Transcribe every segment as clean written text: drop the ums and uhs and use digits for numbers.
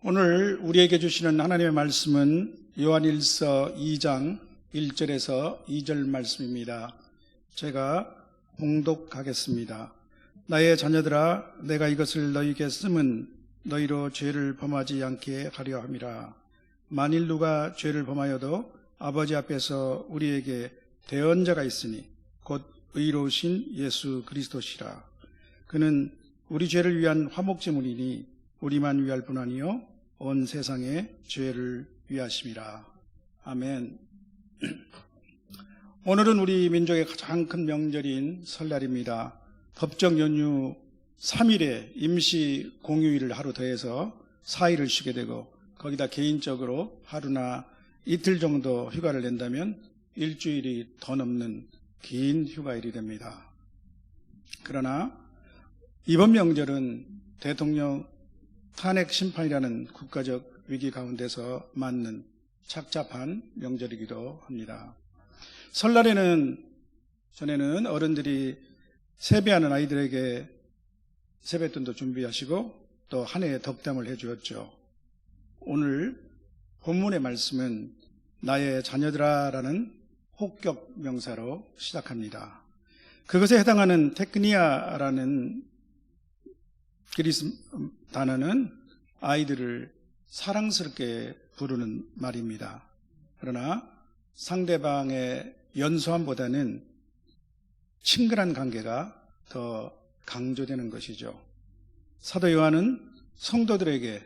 오늘 우리에게 주시는 하나님의 말씀은 요한일서 2장 1절에서 2절 말씀입니다. 제가 봉독하겠습니다. 나의 자녀들아, 내가 이것을 너희에게 쓰면 너희로 죄를 범하지 않게 하려 함이라. 만일 누가 죄를 범하여도 아버지 앞에서 우리에게 대언자가 있으니 곧 의로우신 예수 그리스도시라. 그는 우리 죄를 위한 화목제물이니 우리만 위할 뿐 아니요 온 세상의 죄를 위하심이라. 아멘. 오늘은 우리 민족의 가장 큰 명절인 설날입니다. 법정 연휴 3일에 임시 공휴일을 하루 더해서 4일을 쉬게 되고, 거기다 개인적으로 하루나 이틀 정도 휴가를 낸다면 일주일이 더 넘는 긴 휴가일이 됩니다. 그러나 이번 명절은 대통령 탄핵 심판이라는 국가적 위기 가운데서 맞는 착잡한 명절이기도 합니다. 설날에는 전에는 어른들이 세배하는 아이들에게 세뱃돈도 준비하시고 또 한 해의 덕담을 해주었죠. 오늘 본문의 말씀은 나의 자녀들아라는 혹격 명사로 시작합니다. 그것에 해당하는 테크니아라는 그리스 단어는 아이들을 사랑스럽게 부르는 말입니다. 그러나 상대방의 연소함보다는 친근한 관계가 더 강조되는 것이죠. 사도 요한은 성도들에게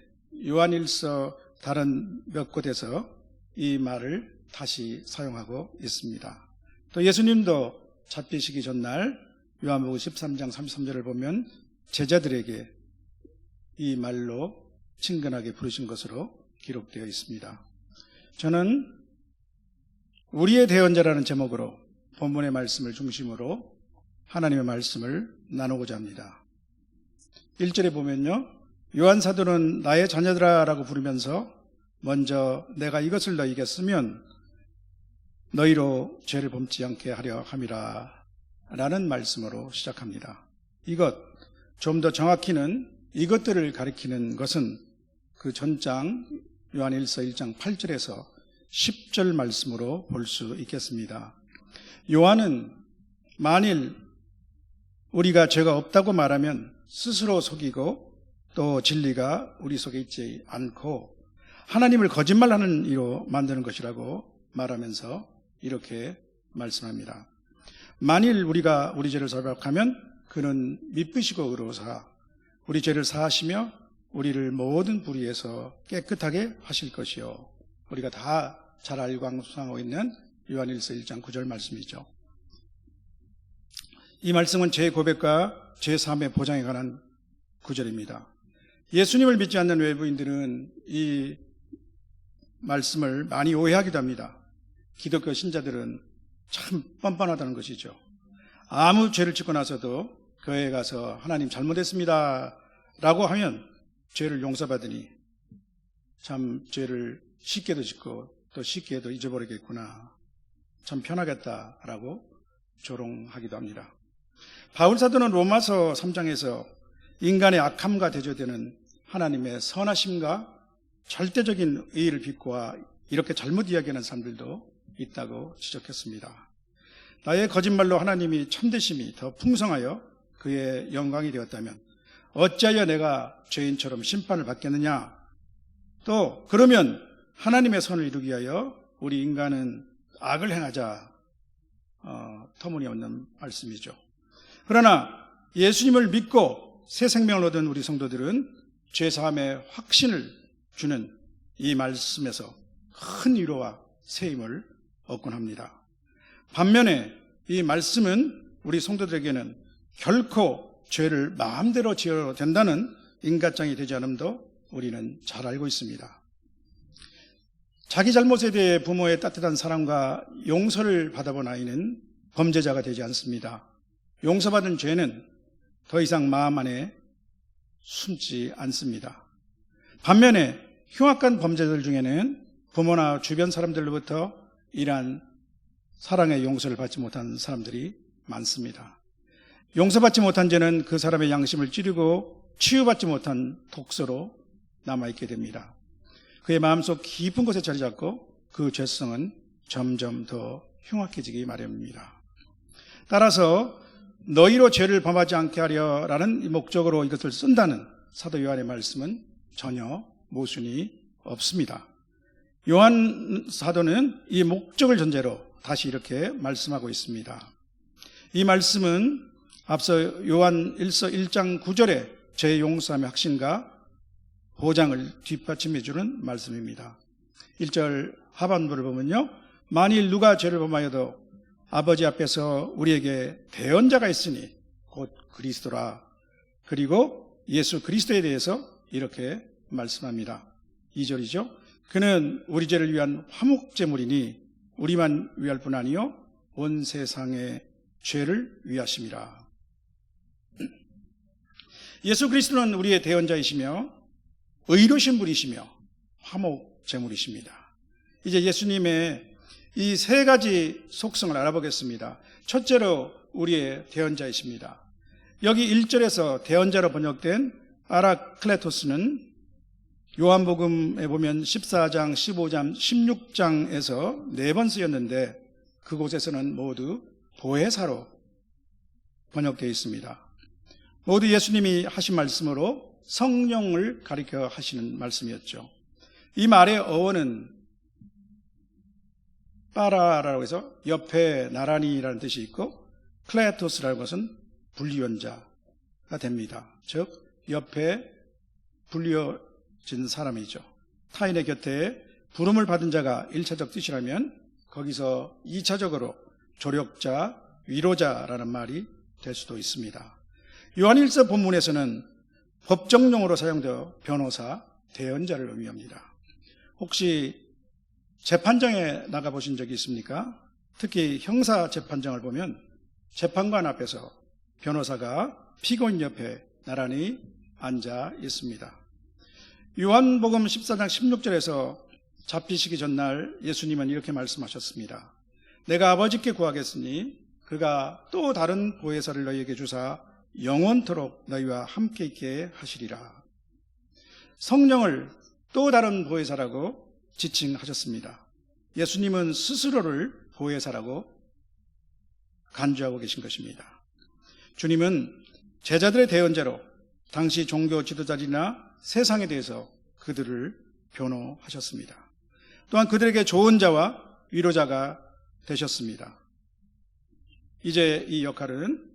요한일서 다른 몇 곳에서 이 말을 다시 사용하고 있습니다. 또 예수님도 잡히시기 전날 요한복음 13장 33절을 보면 제자들에게 이 말로 친근하게 부르신 것으로 기록되어 있습니다. 저는 우리의 대언자라는 제목으로 본문의 말씀을 중심으로 하나님의 말씀을 나누고자 합니다. 1절에 보면요, 요한 사도는 나의 자녀들아 라고 부르면서 먼저 내가 이것을 너희에게 쓰면 너희로 죄를 범치 않게 하려 함이라 라는 말씀으로 시작합니다. 이것, 좀 더 정확히는 이것들을 가리키는 것은 그 전장 요한일서 1장 8절에서 10절 말씀으로 볼 수 있겠습니다. 요한은 만일 우리가 죄가 없다고 말하면 스스로 속이고 또 진리가 우리 속에 있지 않고 하나님을 거짓말하는 이로 만드는 것이라고 말하면서 이렇게 말씀합니다. 만일 우리가 우리 죄를 자백하면 그는 미쁘시고 의로우사 우리 죄를 사하시며 우리를 모든 불의에서 깨끗하게 하실 것이요. 우리가 다 잘 알고 앙송하고 있는 요한일서 1장 9절 말씀이죠. 이 말씀은 죄 고백과 죄 사함의 보장에 관한 구절입니다. 예수님을 믿지 않는 외부인들은 이 말씀을 많이 오해하기도 합니다. 기독교 신자들은 참 뻔뻔하다는 것이죠. 아무 죄를 짓고 나서도 교회에 가서 하나님 잘못했습니다 라고 하면 죄를 용서받으니 참 죄를 쉽게도 짓고 또 쉽게도 잊어버리겠구나, 참 편하겠다라고 조롱하기도 합니다. 바울 사도는 로마서 3장에서 인간의 악함과 대조되는 하나님의 선하심과 절대적인 의의를 비꼬아 이렇게 잘못 이야기하는 사람들도 있다고 지적했습니다. 나의 거짓말로 하나님이 참되심이 더 풍성하여 그의 영광이 되었다면 어찌하여 내가 죄인처럼 심판을 받겠느냐? 또 그러면 하나님의 선을 이루기 위하여 우리 인간은 악을 행하자, 터무니없는 말씀이죠. 그러나 예수님을 믿고 새 생명을 얻은 우리 성도들은 죄사함의 확신을 주는 이 말씀에서 큰 위로와 세임을 얻곤 합니다. 반면에 이 말씀은 우리 성도들에게는 결코 죄를 마음대로 지어도 된다는 인가장이 되지 않음도 우리는 잘 알고 있습니다. 자기 잘못에 대해 부모의 따뜻한 사랑과 용서를 받아본 아이는 범죄자가 되지 않습니다. 용서받은 죄는 더 이상 마음 안에 숨지 않습니다. 반면에 흉악한 범죄들 중에는 부모나 주변 사람들로부터 이러한 사랑의 용서를 받지 못한 사람들이 많습니다. 용서받지 못한 죄는 그 사람의 양심을 찌르고 치유받지 못한 독소로 남아있게 됩니다. 그의 마음속 깊은 곳에 자리 잡고 그 죄성은 점점 더 흉악해지기 마련입니다. 따라서 너희로 죄를 범하지 않게 하려라는 목적으로 이것을 쓴다는 사도 요한의 말씀은 전혀 모순이 없습니다. 요한 사도는 이 목적을 전제로 다시 이렇게 말씀하고 있습니다. 이 말씀은 앞서 요한 1장 9절에 죄 용서함의 확신과 보장을 뒷받침해 주는 말씀입니다. 1절 하반부를 보면요, 만일 누가 죄를 범하여도 아버지 앞에서 우리에게 대언자가 있으니 곧 그리스도라. 그리고 예수 그리스도에 대해서 이렇게 말씀합니다. 2절이죠. 그는 우리 죄를 위한 화목제물이니 우리만 위할 뿐 아니요 온 세상의 죄를 위하심이라. 예수 그리스도는 우리의 대언자이시며 의로신 분이시며 화목제물이십니다. 이제 예수님의 이 세 가지 속성을 알아보겠습니다. 첫째로 우리의 대언자이십니다. 여기 1절에서 대언자로 번역된 아라클레토스는 요한복음에 보면 14장, 15장, 16장에서 4번 쓰였는데 그곳에서는 모두 보혜사로 번역되어 있습니다. 모두 예수님이 하신 말씀으로 성령을 가리켜 하시는 말씀이었죠. 이 말의 어원은 빠라라고 해서 옆에 나란히라는 뜻이 있고 클레토스라는 것은 분리원자가 됩니다. 즉 옆에 불려진 사람이죠. 타인의 곁에 부름을 받은 자가 1차적 뜻이라면 거기서 2차적으로 조력자, 위로자라는 말이 될 수도 있습니다. 요한일서 본문에서는 법정용어로 사용되어 변호사, 대언자를 의미합니다. 혹시 재판장에 나가보신 적이 있습니까? 특히 형사재판장을 보면 재판관 앞에서 변호사가 피고인 옆에 나란히 앉아 있습니다. 요한복음 14장 16절에서 잡히시기 전날 예수님은 이렇게 말씀하셨습니다. 내가 아버지께 구하겠으니 그가 또 다른 보혜사를 너희에게 주사 영원토록 너희와 함께 있게 하시리라. 성령을 또 다른 보혜사라고 지칭하셨습니다. 예수님은 스스로를 보혜사라고 간주하고 계신 것입니다. 주님은 제자들의 대언자로 당시 종교 지도자들이나 세상에 대해서 그들을 변호하셨습니다. 또한 그들에게 좋은 자와 위로자가 되셨습니다. 이제 이 역할은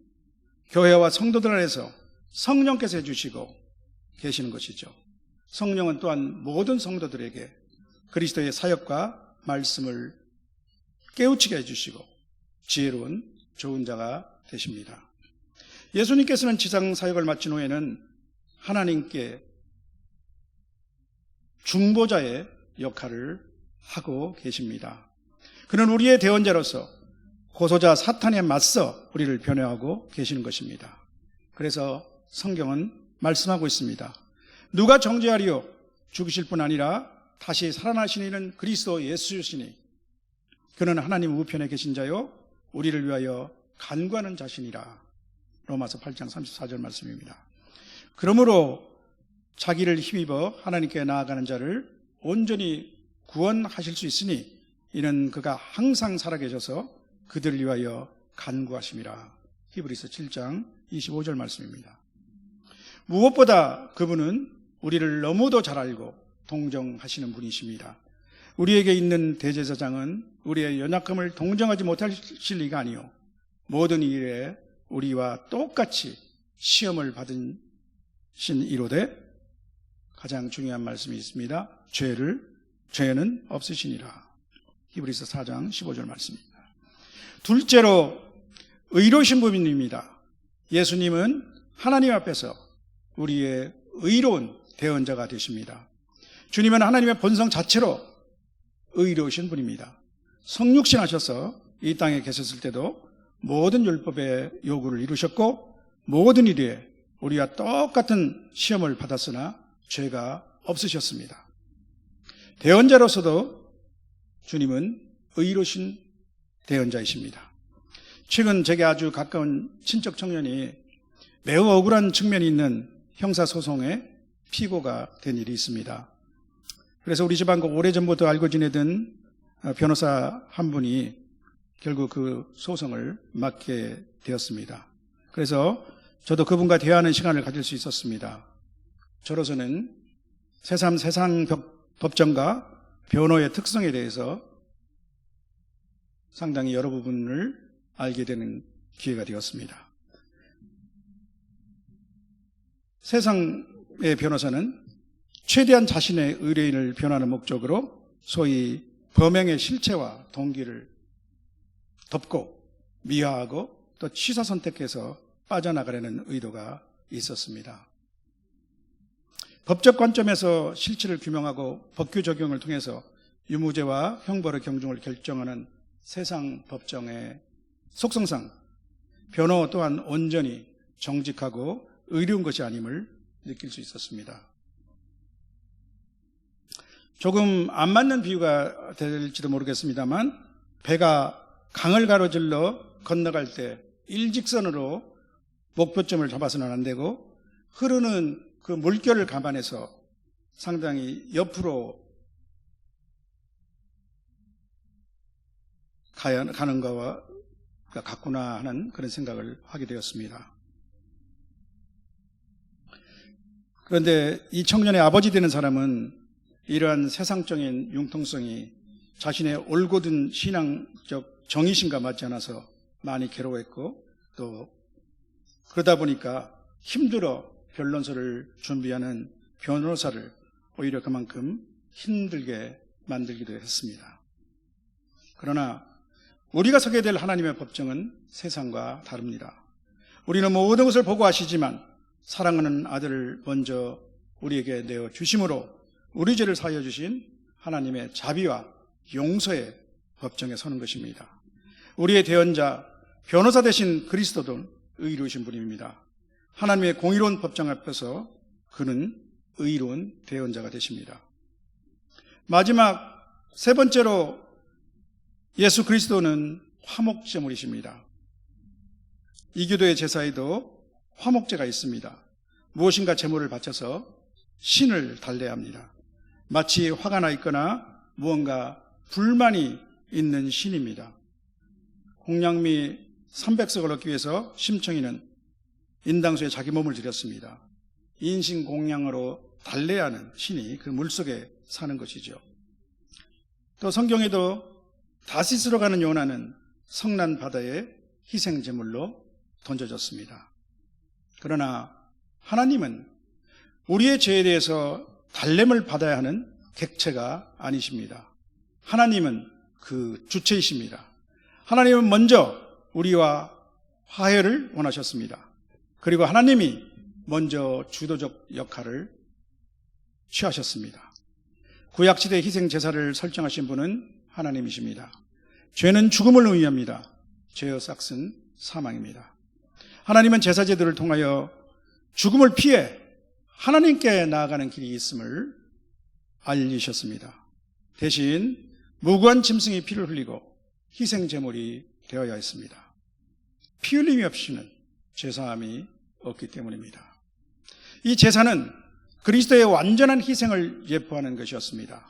교회와 성도들 안에서 성령께서 해주시고 계시는 것이죠. 성령은 또한 모든 성도들에게 그리스도의 사역과 말씀을 깨우치게 해주시고 지혜로운 좋은 자가 되십니다. 예수님께서는 지상 사역을 마친 후에는 하나님께 중보자의 역할을 하고 계십니다. 그는 우리의 대언자로서 고소자 사탄에 맞서 우리를 변호하고 계시는 것입니다. 그래서 성경은 말씀하고 있습니다. 누가 정죄하리요? 죽으실 뿐 아니라 다시 살아나신 이는 그리스도 예수시니 그는 하나님 우편에 계신 자요 우리를 위하여 간구하는 자신이라. 로마서 8장 34절 말씀입니다. 그러므로 자기를 힘입어 하나님께 나아가는 자를 온전히 구원하실 수 있으니 이는 그가 항상 살아계셔서 그들을 위하여 간구하심이라. 히브리서 7장 25절 말씀입니다. 무엇보다 그분은 우리를 너무도 잘 알고 동정하시는 분이십니다. 우리에게 있는 대제사장은 우리의 연약함을 동정하지 못하실 리가 아니요 모든 일에 우리와 똑같이 시험을 받으신 이로되 가장 중요한 말씀이 있습니다. 죄는 없으시니라. 히브리서 4장 15절 말씀입니다. 둘째로 의로우신 분입니다. 예수님은 하나님 앞에서 우리의 의로운 대언자가 되십니다. 주님은 하나님의 본성 자체로 의로우신 분입니다. 성육신 하셔서 이 땅에 계셨을 때도 모든 율법의 요구를 이루셨고 모든 일에 우리와 똑같은 시험을 받았으나 죄가 없으셨습니다. 대언자로서도 주님은 의로우신 대언자이십니다. 최근 제게 아주 가까운 친척 청년이 매우 억울한 측면이 있는 형사소송에 피고가 된 일이 있습니다. 그래서 우리 집안 오래전부터 알고 지내던 변호사 한 분이 결국 그 소송을 맡게 되었습니다. 그래서 저도 그분과 대화하는 시간을 가질 수 있었습니다. 저로서는 세상 법정과 변호의 특성에 대해서 상당히 여러 부분을 알게 되는 기회가 되었습니다. 세상의 변호사는 최대한 자신의 의뢰인을 변호하는 목적으로 소위 범행의 실체와 동기를 덮고 미화하고 또 취사 선택해서 빠져나가려는 의도가 있었습니다. 법적 관점에서 실체를 규명하고 법규 적용을 통해서 유무죄와 형벌의 경중을 결정하는 세상 법정의 속성상 변호 또한 온전히 정직하고 의로운 것이 아님을 느낄 수 있었습니다. 조금 안 맞는 비유가 될지도 모르겠습니다만 배가 강을 가로질러 건너갈 때 일직선으로 목표점을 잡아서는 안 되고 흐르는 그 물결을 감안해서 상당히 옆으로 가는 거와 같구나 하는 그런 생각을 하게 되었습니다. 그런데 이 청년의 아버지 되는 사람은 이러한 세상적인 융통성이 자신의 올곧은 신앙적 정의심과 맞지 않아서 많이 괴로워했고 또 그러다 보니까 힘들어 변론서를 준비하는 변호사를 오히려 그만큼 힘들게 만들기도 했습니다. 그러나 우리가 서게 될 하나님의 법정은 세상과 다릅니다. 우리는 모든 것을 보고 아시지만 사랑하는 아들을 먼저 우리에게 내어 주심으로 우리 죄를 사하여 주신 하나님의 자비와 용서의 법정에 서는 것입니다. 우리의 대언자 변호사 되신 그리스도도 의로우신 분입니다. 하나님의 공의로운 법정 앞에서 그는 의로운 대언자가 되십니다. 마지막 세 번째로 예수 그리스도는 화목제물이십니다. 이교도의 제사에도 화목제가 있습니다. 무엇인가 제물을 바쳐서 신을 달래합니다. 마치 화가 나 있거나 무언가 불만이 있는 신입니다. 공양미 300석을 얻기 위해서 심청이는 인당수에 자기 몸을 들였습니다. 인신공양으로 달래야 하는 신이 그 물속에 사는 것이죠. 또 성경에도 다시스로 가는 요나는 성난 바다에 희생제물로 던져졌습니다. 그러나 하나님은 우리의 죄에 대해서 달램을 받아야 하는 객체가 아니십니다. 하나님은 그 주체이십니다. 하나님은 먼저 우리와 화해를 원하셨습니다. 그리고 하나님이 먼저 주도적 역할을 취하셨습니다. 구약시대 희생제사를 설정하신 분은 하나님이십니다. 죄는 죽음을 의미합니다. 죄의 삭은 사망입니다. 하나님은 제사제들을 통하여 죽음을 피해 하나님께 나아가는 길이 있음을 알리셨습니다. 대신 무고한 짐승이 피를 흘리고 희생제물이 되어야 했습니다. 피 흘림이 없이는 제사함이 없기 때문입니다. 이 제사는 그리스도의 완전한 희생을 예표하는 것이었습니다.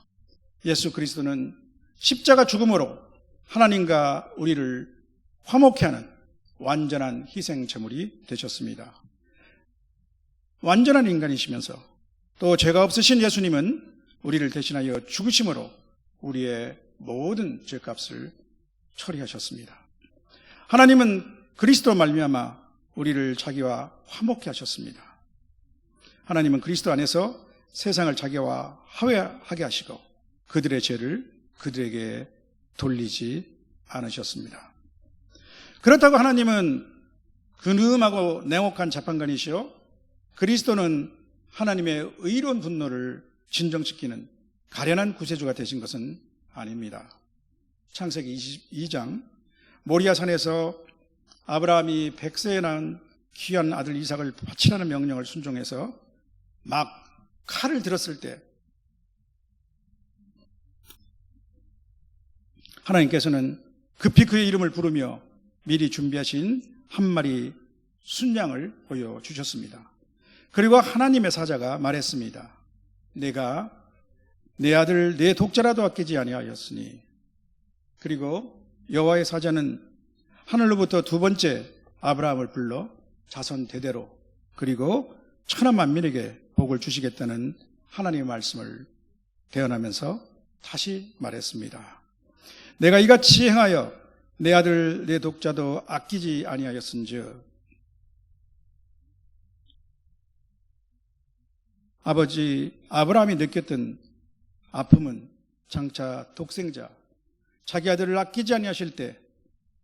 예수 그리스도는 십자가 죽음으로 하나님과 우리를 화목케 하는 완전한 희생제물이 되셨습니다. 완전한 인간이시면서 또 죄가 없으신 예수님은 우리를 대신하여 죽으심으로 우리의 모든 죄값을 처리하셨습니다. 하나님은 그리스도 말미암아 우리를 자기와 화목케 하셨습니다. 하나님은 그리스도 안에서 세상을 자기와 화해하게 하시고 그들의 죄를 그들에게 돌리지 않으셨습니다. 그렇다고 하나님은 근엄하고 냉혹한 재판관이시오 그리스도는 하나님의 의로운 분노를 진정시키는 가련한 구세주가 되신 것은 아닙니다. 창세기 22장 모리아산에서 아브라함이 100세에 낳은 귀한 아들 이삭을 바치라는 명령을 순종해서 막 칼을 들었을 때 하나님께서는 급히 그의 이름을 부르며 미리 준비하신 한 마리 순양을 보여주셨습니다. 그리고 하나님의 사자가 말했습니다. 내가 내 아들 내 독자라도 아끼지 아니하였으니. 그리고 여호와의 사자는 하늘로부터 두 번째 아브라함을 불러 자손 대대로 그리고 천하 만민에게 복을 주시겠다는 하나님의 말씀을 대언하면서 다시 말했습니다. 내가 이같이 행하여 내 아들 내 독자도 아끼지 아니하였은즉 아버지 아브라함이 느꼈던 아픔은 장차 독생자 자기 아들을 아끼지 아니하실 때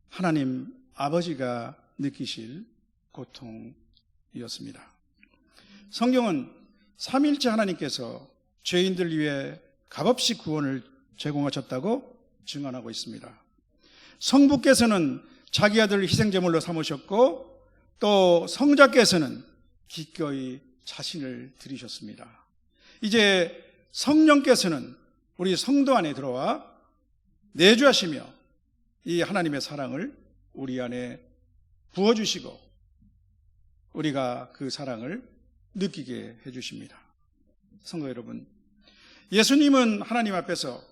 하나님 아버지가 느끼실 고통이었습니다. 성경은 삼위일체 하나님께서 죄인들 위해 값없이 구원을 제공하셨다고 증언하고 있습니다. 성부께서는 자기 아들을 희생제물로 삼으셨고 또 성자께서는 기꺼이 자신을 드리셨습니다. 이제 성령께서는 우리 성도 안에 들어와 내주하시며 이 하나님의 사랑을 우리 안에 부어주시고 우리가 그 사랑을 느끼게 해주십니다. 성도 여러분, 예수님은 하나님 앞에서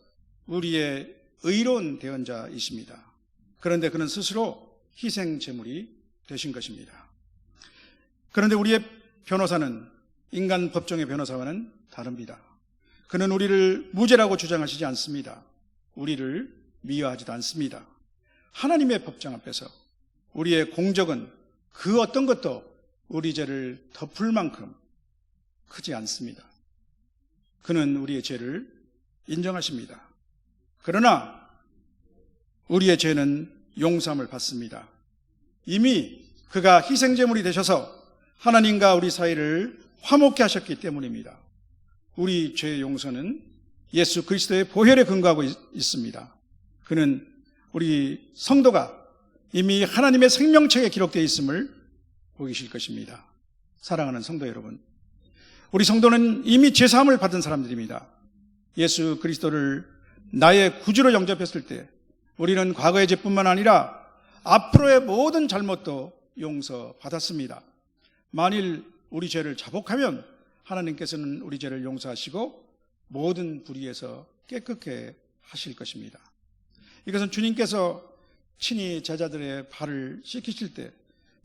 우리의 의로운 대언자이십니다. 그런데 그는 스스로 희생제물이 되신 것입니다. 그런데 우리의 변호사는 인간 법정의 변호사와는 다릅니다. 그는 우리를 무죄라고 주장하시지 않습니다. 우리를 미워하지도 않습니다. 하나님의 법정 앞에서 우리의 공적은 그 어떤 것도 우리 죄를 덮을 만큼 크지 않습니다. 그는 우리의 죄를 인정하십니다. 그러나 우리의 죄는 용서함을 받습니다. 이미 그가 희생제물이 되셔서 하나님과 우리 사이를 화목케 하셨기 때문입니다. 우리 죄의 용서는 예수 그리스도의 보혈에 근거하고 있습니다. 그는 우리 성도가 이미 하나님의 생명책에 기록되어 있음을 보이실 것입니다. 사랑하는 성도 여러분, 우리 성도는 이미 죄사함을 받은 사람들입니다. 예수 그리스도를 나의 구주로 영접했을 때 우리는 과거의 죄뿐만 아니라 앞으로의 모든 잘못도 용서받았습니다. 만일 우리 죄를 자복하면 하나님께서는 우리 죄를 용서하시고 모든 불의에서 깨끗게 하실 것입니다. 이것은 주님께서 친히 제자들의 발을 씻기실 때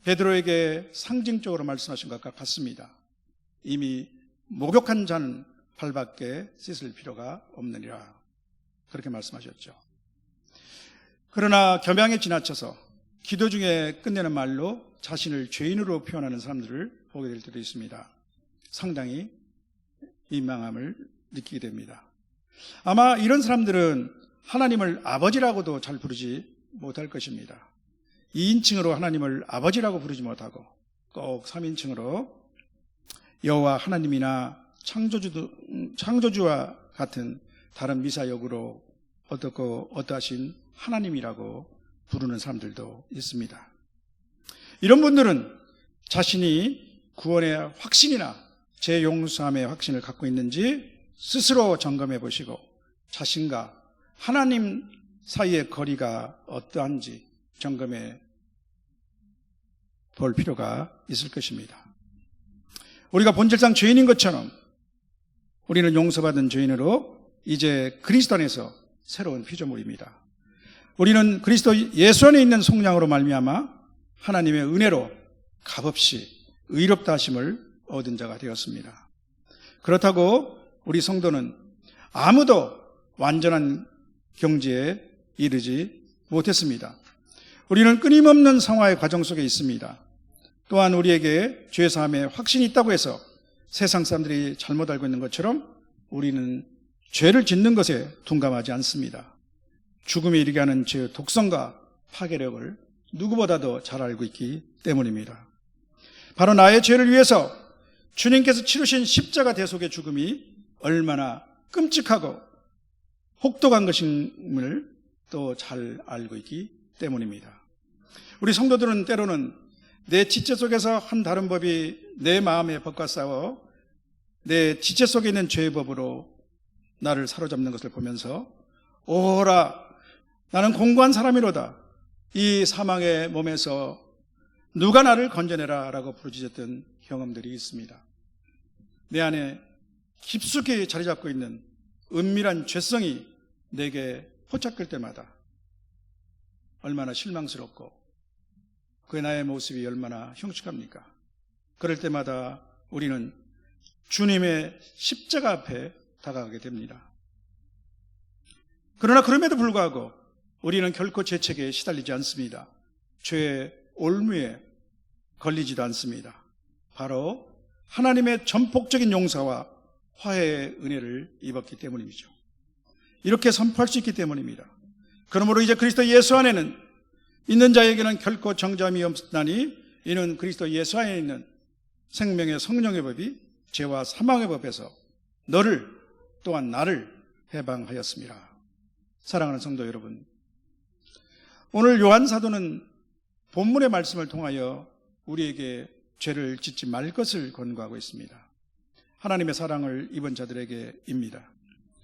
베드로에게 상징적으로 말씀하신 것과 같습니다. 이미 목욕한 자는 발밖에 씻을 필요가 없느니라, 그렇게 말씀하셨죠. 그러나 겸양에 지나쳐서 기도 중에 끝내는 말로 자신을 죄인으로 표현하는 사람들을 보게 될 때도 있습니다. 상당히 민망함을 느끼게 됩니다. 아마 이런 사람들은 하나님을 아버지라고도 잘 부르지 못할 것입니다. 2인칭으로 하나님을 아버지라고 부르지 못하고 꼭 3인칭으로 여호와 하나님이나 창조주와 같은 다른 미사역으로 어떠하신 하나님이라고 부르는 사람들도 있습니다. 이런 분들은 자신이 구원의 확신이나 죄 용서함의 확신을 갖고 있는지 스스로 점검해 보시고 자신과 하나님 사이의 거리가 어떠한지 점검해 볼 필요가 있을 것입니다. 우리가 본질상 죄인인 것처럼 우리는 용서받은 죄인으로 이제 그리스도 안에서 새로운 피조물입니다. 우리는 그리스도 예수 안에 있는 속량으로 말미암아 하나님의 은혜로 값없이 의롭다 하심을 얻은 자가 되었습니다. 그렇다고 우리 성도는 아무도 완전한 경지에 이르지 못했습니다. 우리는 끊임없는 성화의 과정 속에 있습니다. 또한 우리에게 죄사함의 확신이 있다고 해서 세상 사람들이 잘못 알고 있는 것처럼 우리는 죄를 짓는 것에 둔감하지 않습니다. 죽음에 이르게 하는 죄의 독성과 파괴력을 누구보다도 잘 알고 있기 때문입니다. 바로 나의 죄를 위해서 주님께서 치르신 십자가 대속의 죽음이 얼마나 끔찍하고 혹독한 것임을 또 잘 알고 있기 때문입니다. 우리 성도들은 때로는 내 지체 속에서 한 다른 법이 내 마음의 법과 싸워 내 지체 속에 있는 죄의 법으로 나를 사로잡는 것을 보면서 오호라, 나는 공고한 사람이로다, 이 사망의 몸에서 누가 나를 건져내라 라고 부르짖었던 경험들이 있습니다. 내 안에 깊숙이 자리 잡고 있는 은밀한 죄성이 내게 포착될 때마다 얼마나 실망스럽고 그 나의 모습이 얼마나 흉측합니까? 그럴 때마다 우리는 주님의 십자가 앞에 다가가게 됩니다. 그러나 그럼에도 불구하고 우리는 결코 죄책에 시달리지 않습니다. 죄의 올무에 걸리지도 않습니다. 바로 하나님의 전폭적인 용서와 화해의 은혜를 입었기 때문이죠. 이렇게 선포할 수 있기 때문입니다. 그러므로 이제 그리스도 예수 안에는 있는 자에게는 결코 정죄함이 없나니 이는 그리스도 예수 안에 있는 생명의 성령의 법이 죄와 사망의 법에서 너를 또한 나를 해방하였습니다. 사랑하는 성도 여러분, 오늘 요한 사도는 본문의 말씀을 통하여 우리에게 죄를 짓지 말 것을 권고하고 있습니다. 하나님의 사랑을 입은 자들에게입니다.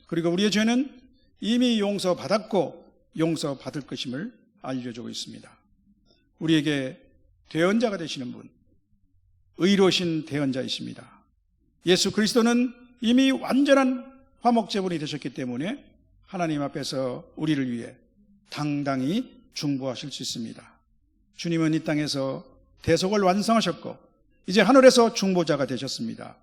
그리고 우리의 죄는 이미 용서받았고 용서받을 것임을 알려주고 있습니다. 우리에게 대언자가 되시는 분, 의로우신 대언자이십니다. 예수 그리스도는 이미 완전한 화목제물이 되셨기 때문에 하나님 앞에서 우리를 위해 당당히 중보하실 수 있습니다. 주님은 이 땅에서 대속을 완성하셨고 이제 하늘에서 중보자가 되셨습니다.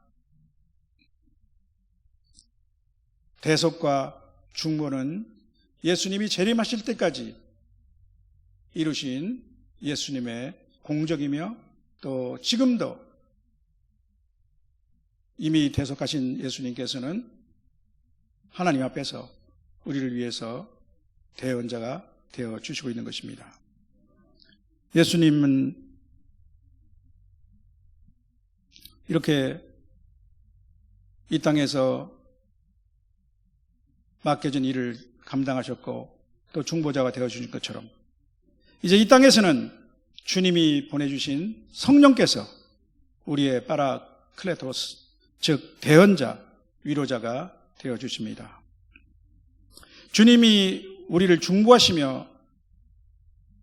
대속과 중보는 예수님이 재림하실 때까지 이루신 예수님의 공적이며 또 지금도 이미 대속하신 예수님께서는 하나님 앞에서 우리를 위해서 대언자가 되어주시고 있는 것입니다. 예수님은 이렇게 이 땅에서 맡겨진 일을 감당하셨고 또 중보자가 되어주신 것처럼 이제 이 땅에서는 주님이 보내주신 성령께서 우리의 파라클레토스, 즉 대언자, 위로자가 되어주십니다. 주님이 우리를 중보하시며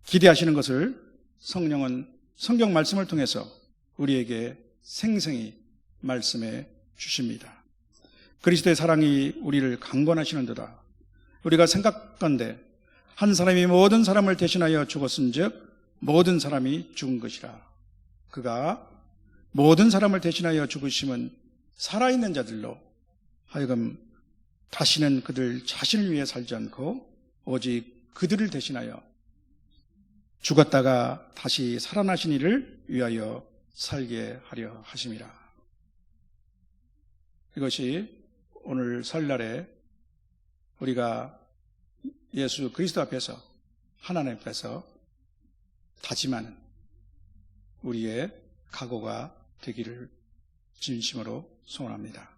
기대하시는 것을 성령은 성경 말씀을 통해서 우리에게 생생히 말씀해 주십니다. 그리스도의 사랑이 우리를 강권하시는도다. 우리가 생각건대 한 사람이 모든 사람을 대신하여 죽었은즉 모든 사람이 죽은 것이라. 그가 모든 사람을 대신하여 죽으심은 살아있는 자들로 하여금 다시는 그들 자신을 위해 살지 않고 오직 그들을 대신하여 죽었다가 다시 살아나신 이를 위하여 살게 하려 하심이라. 이것이 오늘 설날에 우리가 예수 그리스도 앞에서 하나님 앞에서 다짐하는 우리의 각오가 되기를 진심으로 소원합니다.